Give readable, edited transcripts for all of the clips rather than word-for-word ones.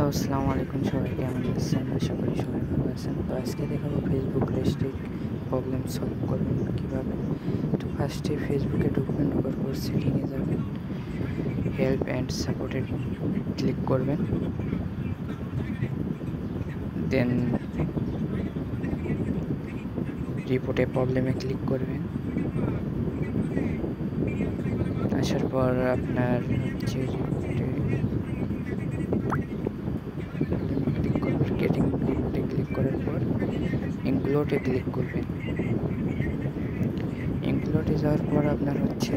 Hello, আসসালামু আলাইকুম। সবাই কেমন আছেন? আশা করি সবাই ভালো আছেন। তো আজকে দেখাবো ফেসবুক রেস্ট্রিক্ট প্রবলেম সলভ করবেন কীভাবে। তো ফার্স্টে ফেসবুকে ঢুকবেন, ঢোকার পর সেটিংয়ে যাবেন, হেল্প অ্যান্ড সাপোর্টে ক্লিক করবেন, দেন রিপোর্টে প্রবলেমে ক্লিক করবেন। আসার পর আপনার হচ্ছে রিপোর্টে ক্লিক করবেন, রিপোর্টে ক্লিক করার পর ইনক্লুডে ক্লিক করবেন। ইনক্লুডে যাওয়ার পর আপনার হচ্ছে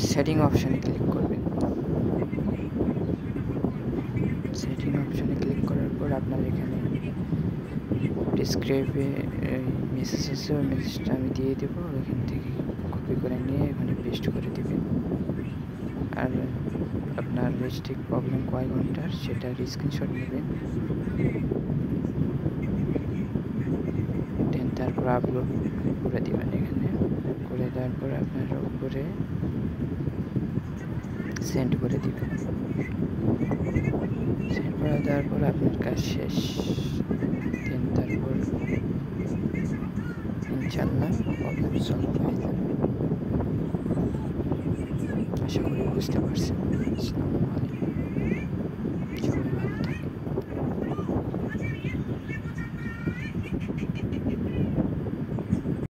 সেটিং অপশানে ক্লিক করবেন। সেটিং অপশানে ক্লিক করার পর আপনার এখানে ডিসক্রাইবে মেসেজ আছে, ওই মেসেজটা আমি দিয়ে দেবো। ওইখান থেকে কপি করে নিয়ে এখানে পেস্ট করে দেবেন। আর আপনার রেস্ট্রিক্ট প্রবলেম কয় ঘন্টার সেটার স্ক্রিনশট নেবেন, দেন তারপর আপলোড করে দেবেন। এখানে করে দেওয়ার পরে আপনার উপরে সেন্ড করে দিবেন। সেন্ড করে দেওয়ার পর আপনার কাজ শেষ। দেন তারপর ইনশাআল্লাহ প্রবলেম সলভ হয়ে যাবে। আশা করি বুঝতে পারছেন। আসসালামু আলাইকুম।